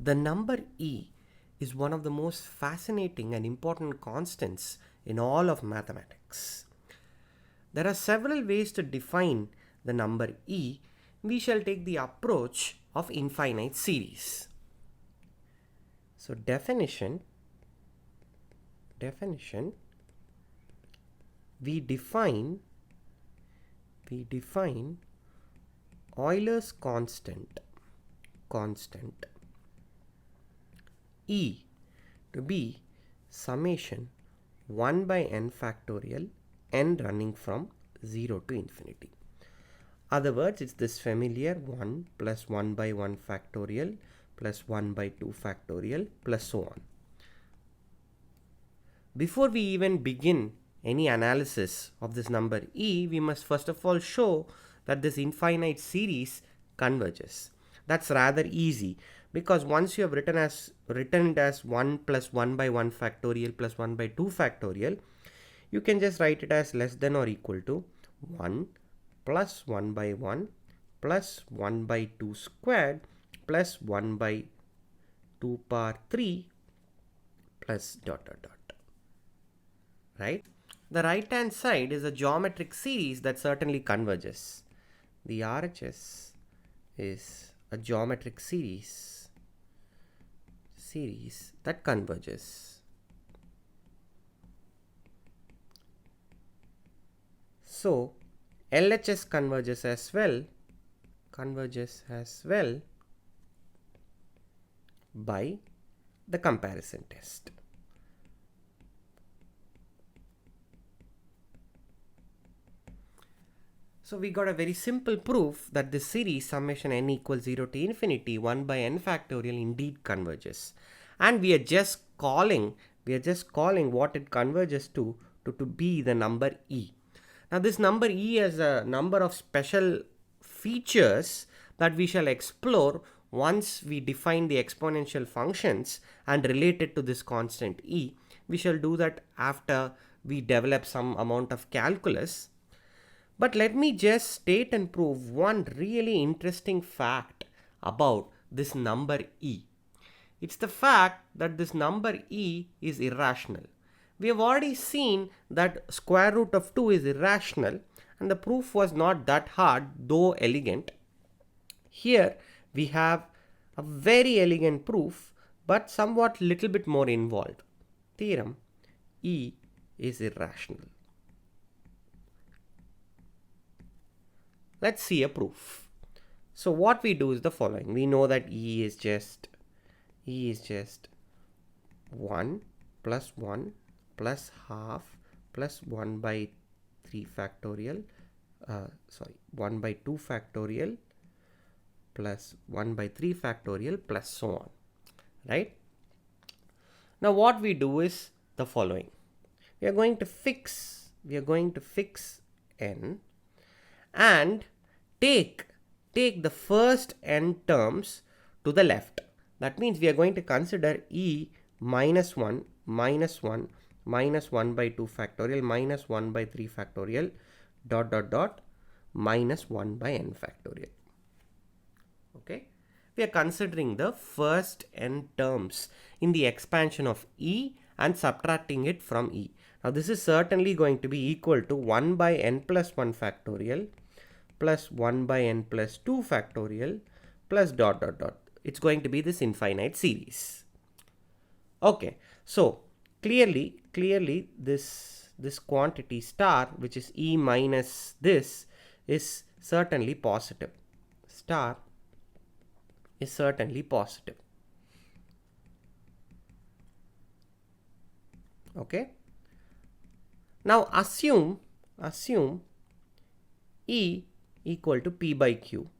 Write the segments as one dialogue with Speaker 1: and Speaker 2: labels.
Speaker 1: The number E is one of the most fascinating and important constants in all of mathematics. There are several ways to define the number E. We shall take the approach of infinite series. So definition, we define Euler's constant E to be summation 1 by n factorial n running from 0 to infinity. Other words, it's this familiar 1 plus 1 by 1 factorial plus 1 by 2 factorial plus so on. Before we even begin any analysis of this number E, we must first of all show that this infinite series converges. That's rather easy because once you have written it as 1 plus 1 by 1 factorial plus 1 by 2 factorial, you can just write it as less than or equal to 1 plus 1 by 1 plus 1 by 2 squared plus 1 by 2 power 3 plus dot dot dot. Right? The right hand side is a geometric series that certainly converges. The RHS is a geometric series that converges. So LHS converges as well by the comparison test. So we got a very simple proof that this series summation n equals 0 to infinity 1 by n factorial indeed converges. And we are just calling what it converges to be the number E. Now this number E has a number of special features that we shall explore once we define the exponential functions and relate it to this constant E. We shall do that after we develop some amount of calculus. But let me just state and prove one really interesting fact about this number E. It's the fact that this number E is irrational. We have already seen that square root of 2 is irrational, and the proof was not that hard, though elegant. Here we have a very elegant proof, but somewhat little bit more involved. Theorem: E is irrational. Let's see a proof. So what we do is the following. We know that E is just 1 plus 1 plus half plus 1 by 3 factorial 1 by 2 factorial plus 1 by 3 factorial plus so on, right? Now what we do is the following. We are going to fix n and take the first n terms to the left. That means we are going to consider E minus 1 minus 1 minus 1 by 2 factorial minus 1 by 3 factorial dot dot dot minus 1 by n factorial. Okay, we are considering the first n terms in the expansion of E and subtracting it from E. Now this is certainly going to be equal to 1 by n plus 1 factorial plus 1 by n plus 2 factorial plus dot dot dot. It's going to be this infinite series. Okay, so clearly this quantity star, which is E minus this, is certainly positive. Star is certainly positive. Okay, now assume E equal to P by Q,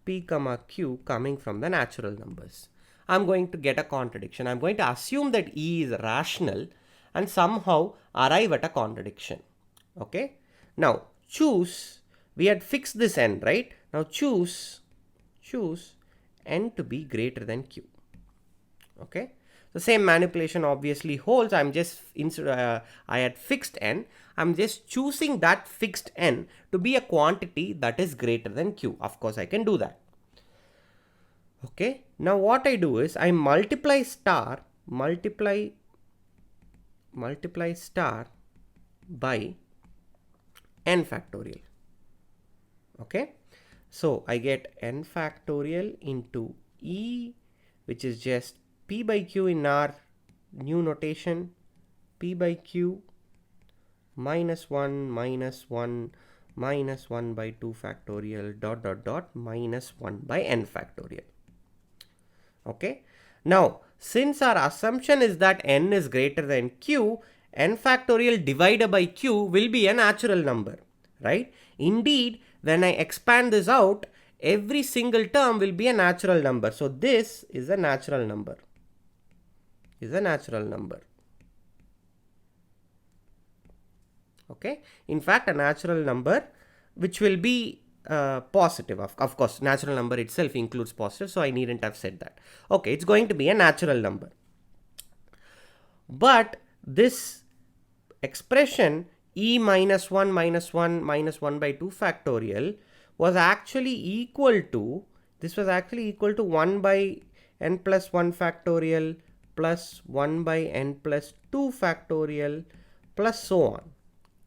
Speaker 1: P comma Q coming from the natural numbers. I'm going to get a contradiction. I'm going to assume that E is rational and somehow arrive at a contradiction. Okay, now choose, we had fixed this n, right? Now choose n to be greater than Q. Okay, the same manipulation obviously holds. I'm just I had fixed n, I'm just choosing that fixed n to be a quantity that is greater than Q. Of course I can do that. Okay, now what I do is I multiply star by n factorial. Okay, so I get n factorial into E, which is just p by q in our new notation, p by q minus 1 minus 1 minus 1 by 2 factorial dot dot dot minus 1 by n factorial. Okay, now since our assumption is that n is greater than q, n factorial divided by q will be a natural number, right? Indeed, when I expand this out, every single term will be a natural number. So this is a natural number, okay, in fact a natural number which will be positive. Of course, natural number itself includes positive, so I needn't have said that. Okay, it's going to be a natural number. But this expression e minus 1 minus 1 minus 1 by 2 factorial was actually equal to, this was actually equal to 1 by n plus 1 factorial plus 1 by n plus 2 factorial plus so on,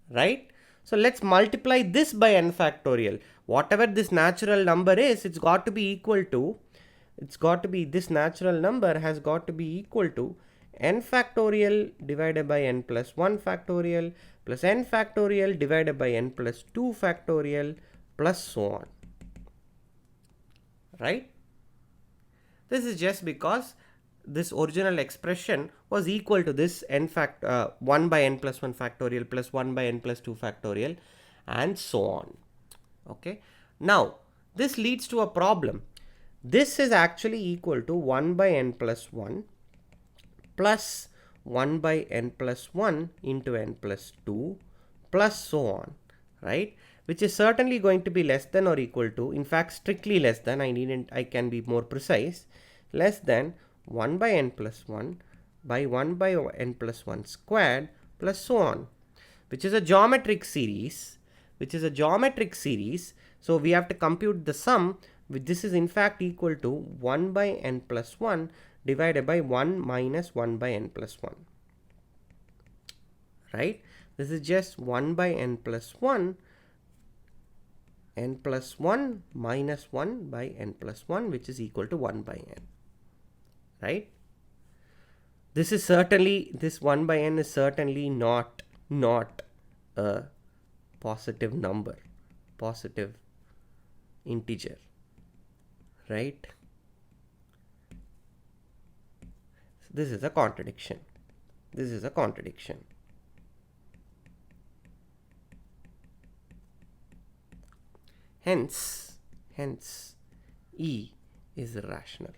Speaker 1: right? So let's multiply this by n factorial. Whatever this natural number is, it's got to be equal to, this natural number has got to be equal to n factorial divided by n plus 1 factorial plus n factorial divided by n plus 2 factorial plus so on, right? This is just because this original expression was equal to this 1 by n plus 1 factorial plus 1 by n plus 2 factorial and so on. Okay, now this leads to a problem. This is actually equal to 1 by n plus 1 plus 1 by n plus 1 into n plus 2 plus so on, right? Which is certainly going to be less than or equal to, in fact strictly less than, I can be more precise, less than 1 by n plus 1 by 1 by n plus 1 squared plus so on, which is a geometric series, so we have to compute the sum, which this is in fact equal to 1 by n plus 1 divided by 1 minus 1 by n plus 1, right? This is just 1 by n plus 1 minus 1 by n plus 1, which is equal to 1 by n, right? This 1 by n is certainly not a positive number, positive integer, right? This is a contradiction. Hence E is irrational.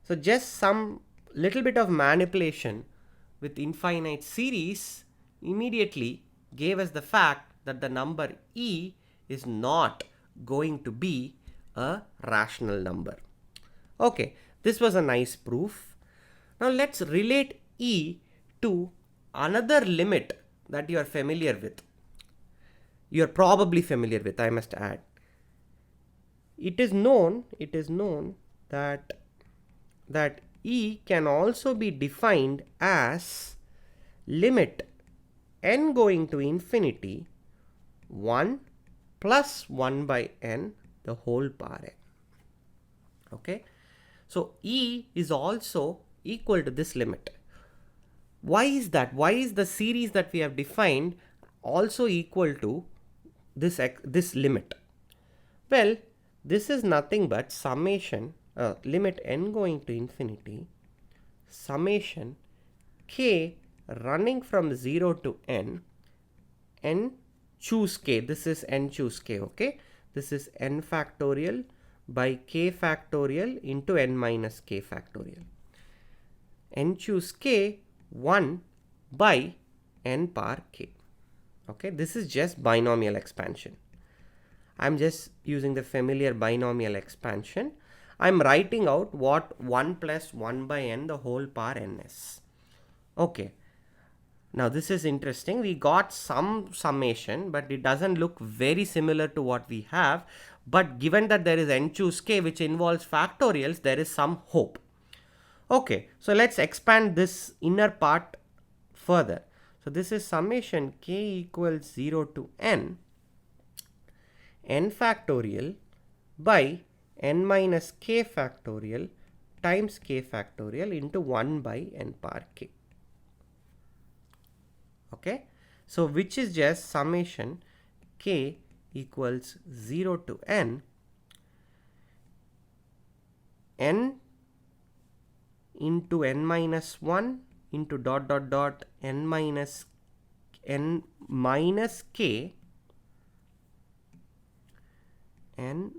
Speaker 1: So just some little bit of manipulation with infinite series immediately gave us the fact that the number E is not going to be a rational number. Okay, this was a nice proof. Now let's relate E to another limit that you are familiar with. You are probably familiar with, I must add. It is known that E can also be defined as limit n going to infinity 1 plus 1 by n the whole power n. Okay, so E is also equal to this limit. Why is that? Why is the series that we have defined also equal to this limit? Well, this is nothing but summation limit n going to infinity summation k running from 0 to n choose k. This is n choose k. Okay, this is n factorial by k factorial into n minus k factorial. N choose k 1 by n power k. Okay, this is just binomial expansion. I'm just using the familiar binomial expansion. I'm writing out what 1 plus 1 by n the whole power n is. Okay, now this is interesting. We got some summation, but it doesn't look very similar to what we have. but given that there is n choose k which involves factorials, there is some hope. Okay, so let's expand this inner part further. So this is summation k equals 0 to n factorial by n minus k factorial times k factorial into 1 by n power k. Okay, so which is just summation k equals 0 to n into n minus 1 into n minus k n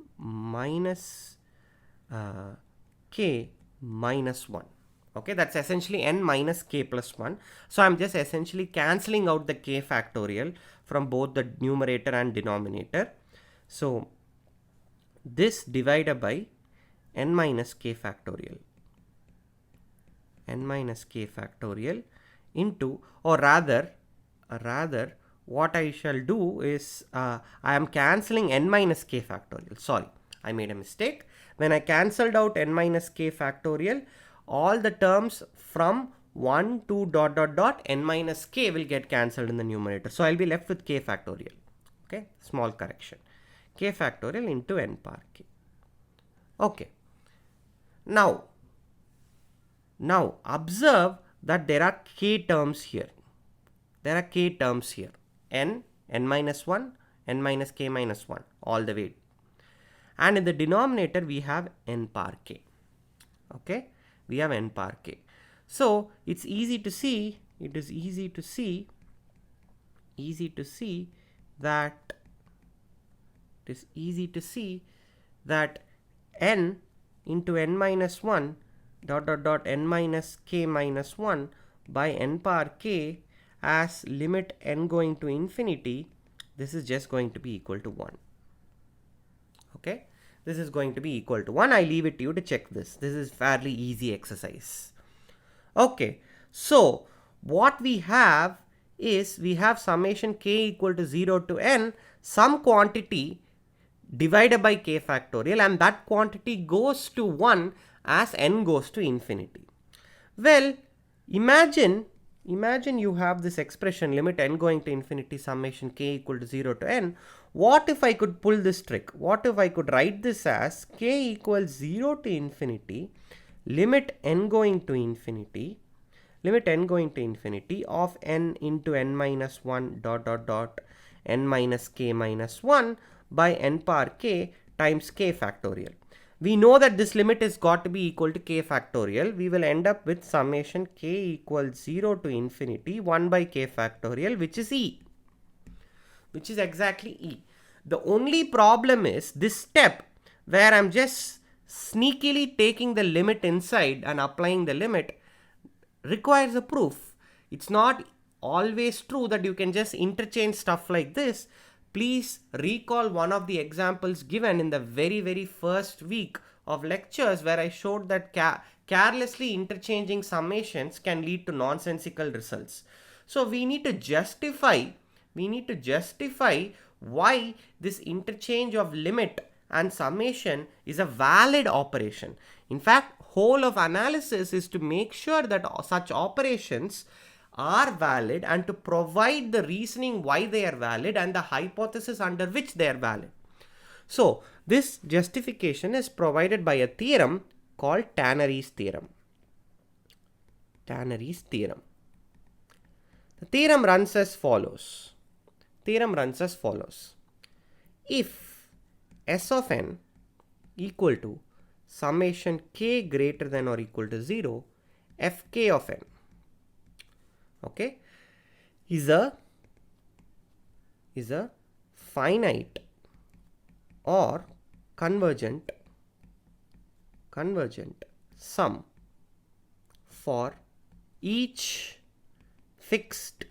Speaker 1: minus k minus 1. Okay, that's essentially n minus k plus 1. So I'm just essentially cancelling out the k factorial from both the numerator and denominator. So this divided by n minus k factorial into, or rather what I shall do is I am cancelling n minus k factorial. Sorry, I made a mistake. When I cancelled out n minus k factorial, all the terms from 1 to n minus k will get cancelled in the numerator. So I'll be left with k factorial. Okay, small correction. K factorial into n power k. Okay. Now observe that there are k terms here. N minus 1, n minus k minus 1 all the way. And in the denominator we have n power k. Okay, we have n power k. So it's easy to see, that n into n minus 1 n minus k minus 1 by n power k as limit n going to infinity, this is just going to be equal to 1. Okay, this is going to be equal to 1. I leave it to you to check this. This is fairly easy exercise. Okay, so what we have is we have summation k equal to 0 to n, some quantity divided by k factorial, and that quantity goes to 1 as n goes to infinity. Well, imagine you have this expression limit n going to infinity summation k equal to 0 to n. What if I could pull this trick? What if I could write this as k equals 0 to infinity limit n going to infinity of n into n minus 1 n minus k minus 1 by n power k times k factorial. We know that this limit is got to be equal to k factorial. We will end up with summation k equals 0 to infinity 1 by k factorial, which is e. Which is exactly e. The only problem is this step where I'm just sneakily taking the limit inside and applying the limit requires a proof. It's not always true that you can just interchange stuff like this. Please recall one of the examples given in the very first week of lectures where I showed that carelessly interchanging summations can lead to nonsensical results. So we need to justify why this interchange of limit and summation is a valid operation. In fact, whole of analysis is to make sure that such operations are valid and to provide the reasoning why they are valid and the hypothesis under which they are valid. So this justification is provided by a theorem called Tannery's theorem. The theorem runs as follows. If S of n equal to summation k greater than or equal to 0, fk of n, okay, is a finite or convergent sum for each fixed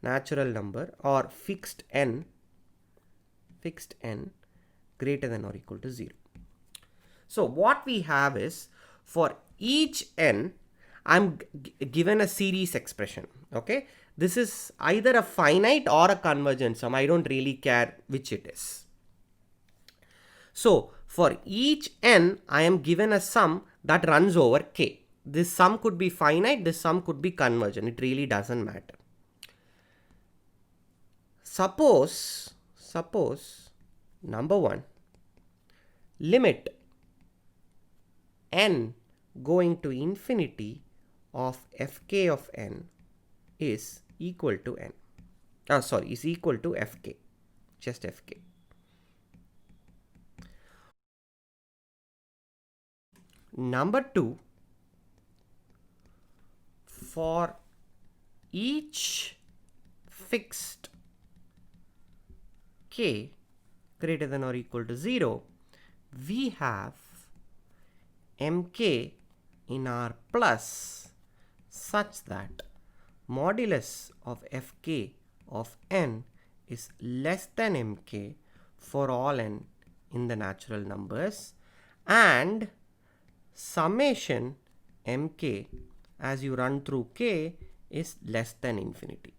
Speaker 1: natural number or fixed n greater than or equal to 0. So what we have is for each n, I'm given a series expression. Okay, this is either a finite or a convergent sum. I don't really care which it is. So for each n, I am given a sum that runs over k. This sum could be finite, this sum could be convergent. It really doesn't matter. Suppose number one, limit n going to infinity of fk of n is equal to n. Is equal to fk, just fk. Number two, for each fixed k greater than or equal to 0, we have mk in our plus such that modulus of fk of n is less than mk for all n in the natural numbers, and summation mk as you run through k is less than infinity.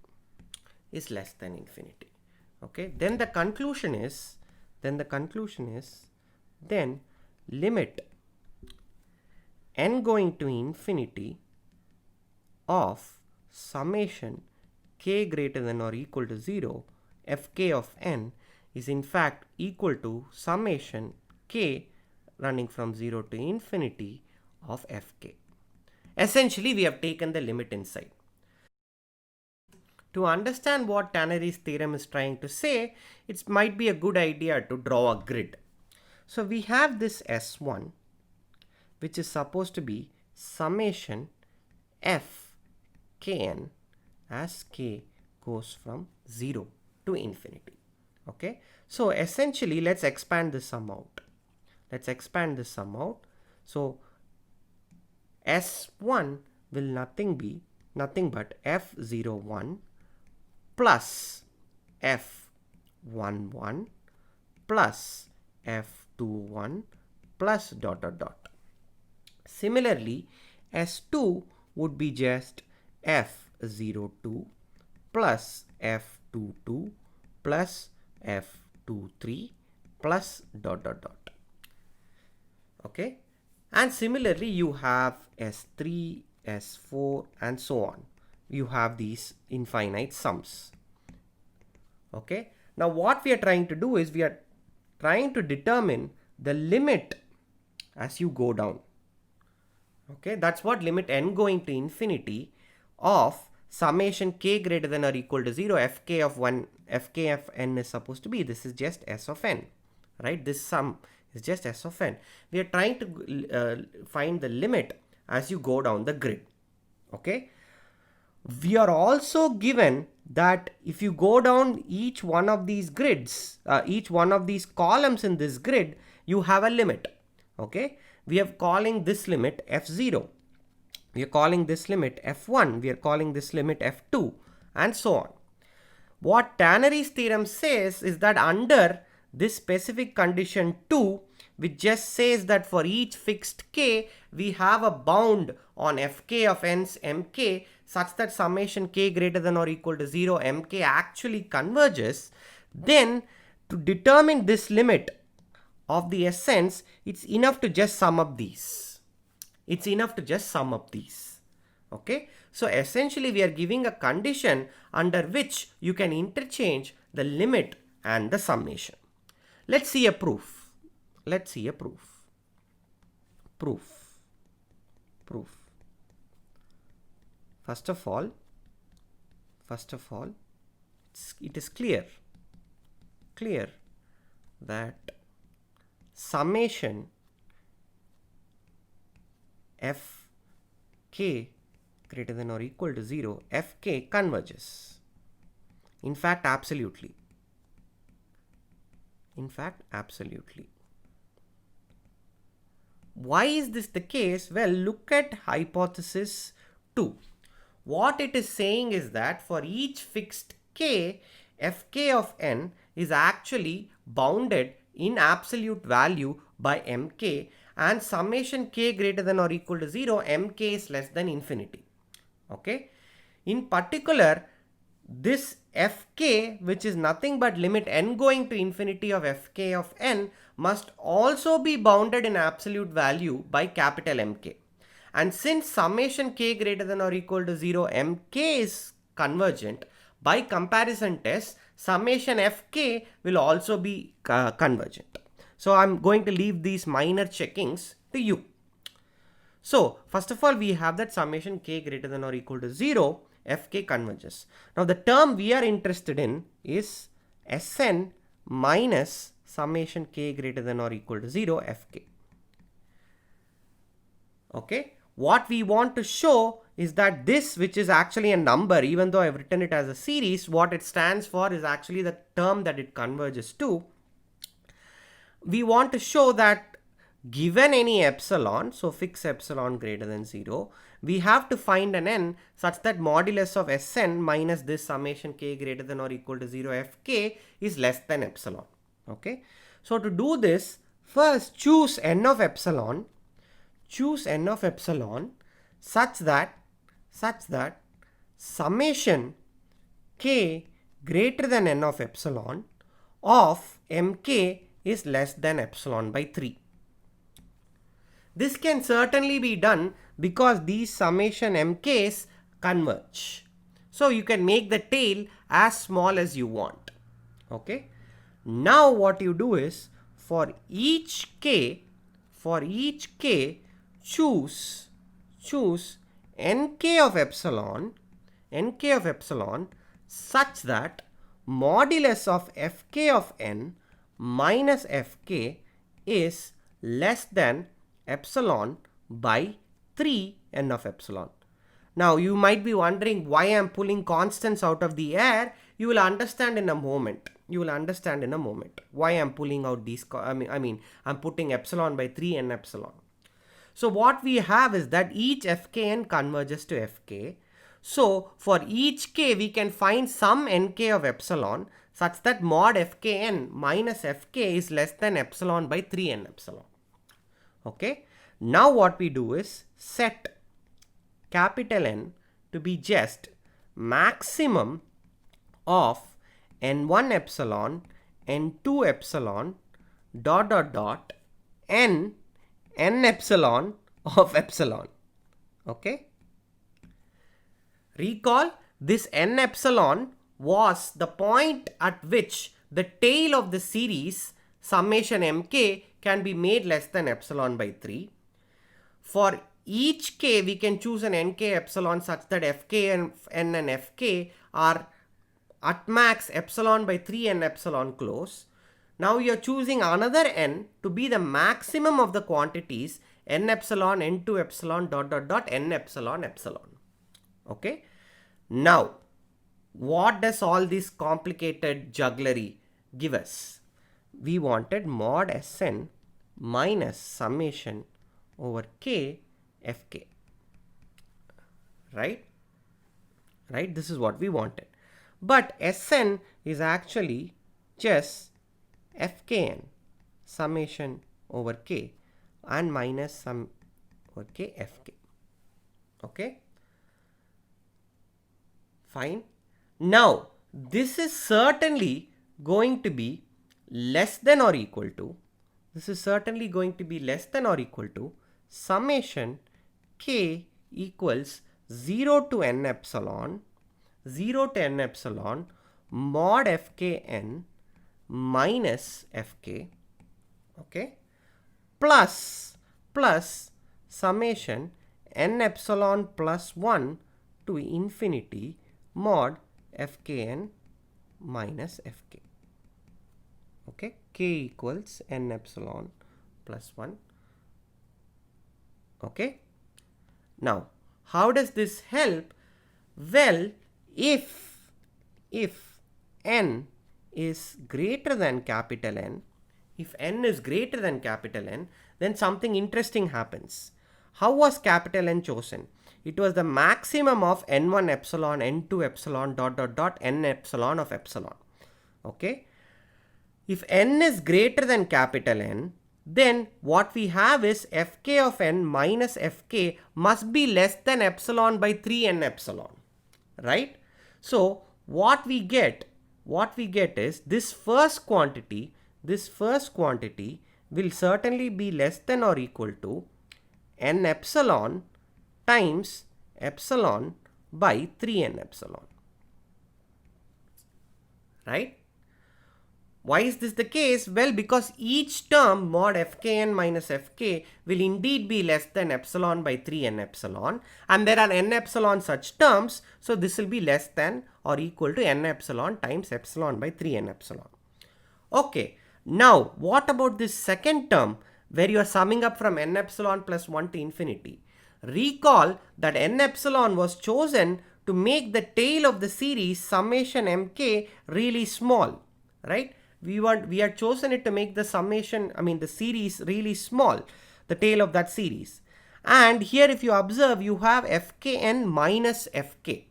Speaker 1: Okay, then the conclusion is limit n going to infinity of summation k greater than or equal to 0 fk of n is in fact equal to summation k running from 0 to infinity of fk. Essentially, we have taken the limit inside. To understand what Tannery's theorem is trying to say, it might be a good idea to draw a grid. So we have this S1, which is supposed to be summation f kn as k goes from 0 to infinity. Okay, so essentially, let's expand this sum out. So S1 will nothing but f01 plus f11 plus f21 plus dot dot dot. Similarly, S2 would be just f02 plus f22 plus f23 plus dot dot dot. Okay, and similarly you have S3, S4 and so on. You have these infinite sums. Okay, now what we are trying to do is we are trying to determine the limit as you go down. Okay, that's what limit n going to infinity of summation k greater than or equal to 0 fk of n is supposed to be. This is just s of n, right? This sum is just s of n. We are trying to find the limit as you go down the grid. Okay, we are also given that if you go down each one of these grids, each one of these columns in this grid, you have a limit. Okay, we are calling this limit f0, we are calling this limit f1, we are calling this limit f2 and so on. What Tannery's theorem says is that under this specific condition 2, which just says that for each fixed k, we have a bound on fk of n's mk such that summation k greater than or equal to 0 mk actually converges, then to determine this limit of the essence, it's enough to just sum up these. Okay, so essentially we are giving a condition under which you can interchange the limit and the summation. Let's see a proof. First of all, it is clear that summation fk greater than or equal to 0 fk converges. In fact, absolutely. Why is this the case? Well, look at hypothesis 2. What it is saying is that for each fixed k, fk of n is actually bounded in absolute value by mk, and summation k greater than or equal to 0, mk is less than infinity. Okay. In particular, this fk, which is nothing but limit n going to infinity of fk of n, must also be bounded in absolute value by capital Mk. And since summation k greater than or equal to 0, mk is convergent, by comparison test, summation fk will also be convergent. So I'm going to leave these minor checkings to you. So first of all, we have that summation k greater than or equal to 0, fk converges. Now the term we are interested in is Sn minus summation k greater than or equal to 0, fk. Okay. What we want to show is that this, which is actually a number, even though I've written it as a series, what it stands for is actually the term that it converges to. We want to show that given any epsilon, so fix epsilon greater than 0, we have to find an n such that modulus of Sn minus this summation k greater than or equal to 0 fk is less than epsilon. Okay. So to do this, first choose n of epsilon such that summation k greater than n of epsilon of mk is less than epsilon by 3. This can certainly be done because these summation mk's converge. So you can make the tail as small as you want. Okay. Now what you do is for each k choose nk of epsilon such that modulus of fk of n minus fk is less than epsilon by 3 n of epsilon. Now you might be wondering why I am pulling constants out of the air. You will understand in a moment. Why I am pulling out these. I'm putting epsilon by 3 n epsilon. So what we have is that each fkn converges to fk. So for each k we can find some nk of epsilon such that mod fkn minus fk is less than epsilon by 3 n epsilon. Okay. Now what we do is set capital N to be just maximum of n1 epsilon, n2 epsilon, n epsilon of epsilon. Okay. Recall, this n epsilon was the point at which the tail of the series summation mk can be made less than epsilon by 3. For each k we can choose an nk epsilon such that fk and n and fk are at max epsilon by 3 n epsilon close. Now you are choosing another n to be the maximum of the quantities n epsilon, n2 epsilon, n epsilon epsilon. Okay. Now what does all this complicated jugglery give us? We wanted mod Sn minus summation over k fk. Right? This is what we wanted. But Sn is actually just fkn summation over k and minus sum over k fk. Okay. Fine. Now this is certainly going to be less than or equal to summation k equals 0 to n epsilon mod fkn minus fk, okay, plus summation n epsilon plus 1 to infinity mod fkn minus fk. Okay, k equals n epsilon plus 1. Okay. Now, how does this help? Well, if n is greater than capital N, then something interesting happens. How was capital N chosen? It was the maximum of n1 epsilon, n2 epsilon, n epsilon of epsilon. Okay. If n is greater than capital N, then what we have is fk of n minus fk must be less than epsilon by 3n epsilon, right? So what we get is this first quantity will certainly be less than or equal to n epsilon times epsilon by 3n epsilon, right? Why is this the case? Well, because each term mod fkn minus fk will indeed be less than epsilon by 3n epsilon, and there are n epsilon such terms, so this will be less than or equal to n epsilon times epsilon by 3n epsilon. Okay, now what about this second term where you are summing up from n epsilon plus 1 to infinity? Recall that n epsilon was chosen to make the tail of the series summation mk really small, right? We are chosen it to make the the series really small, the tail of that series. And here if you observe, you have fkn minus fk.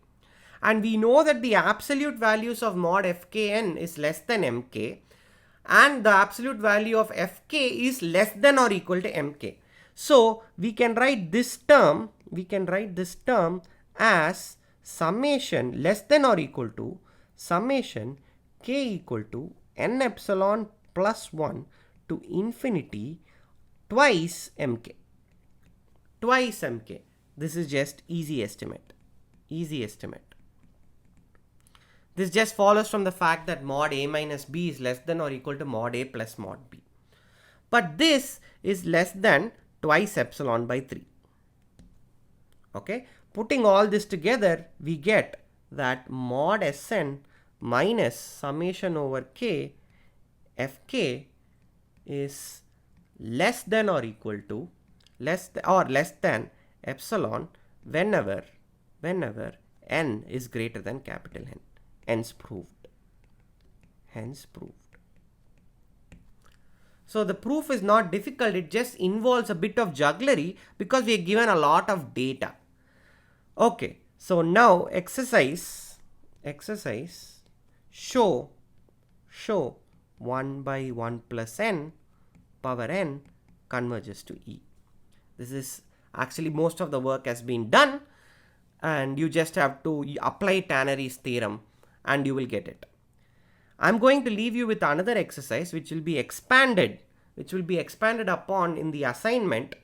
Speaker 1: And we know that the absolute values of mod fkn is less than mk, and the absolute value of fk is less than or equal to mk. So we can write this term as summation less than or equal to summation k equal to n epsilon plus 1 to infinity twice mk. This is just easy estimate. This just follows from the fact that mod a minus b is less than or equal to mod a plus mod b. But this is less than twice epsilon by 3. Okay, putting all this together, we get that mod Sn minus summation over k fk is less than or equal to less than epsilon whenever n is greater than capital N. Hence proved. So the proof is not difficult, it just involves a bit of jugglery because we are given a lot of data. Okay, so now exercise show 1 by 1 plus n power n converges to E. This is actually most of the work has been done, and you just have to apply Tannery's theorem and you will get it. I'm going to leave you with another exercise which will be expanded upon in the assignment.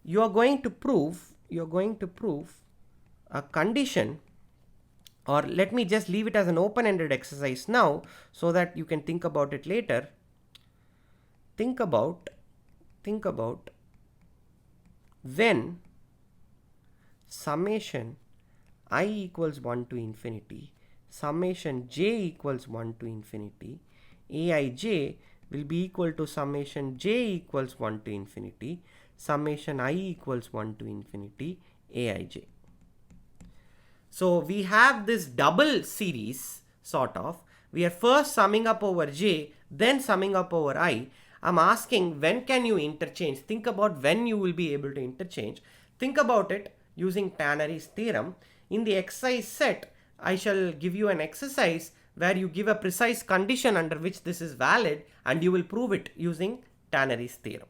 Speaker 1: You are going to prove a condition, or let me just leave it as an open-ended exercise now so that you can think about it later. Think about when summation I equals 1 to infinity, summation j equals 1 to infinity, aij will be equal to summation j equals 1 to infinity, summation I equals 1 to infinity, aij. So we have this double series sort of. We are first summing up over j, then summing up over I. I'm asking when can you interchange? Think about when you will be able to interchange. Think about it using Tannery's theorem. In the exercise set, I shall give you an exercise where you give a precise condition under which this is valid, and you will prove it using Tannery's theorem.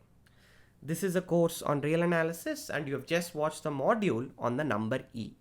Speaker 1: This is a course on real analysis, and you have just watched the module on the number E.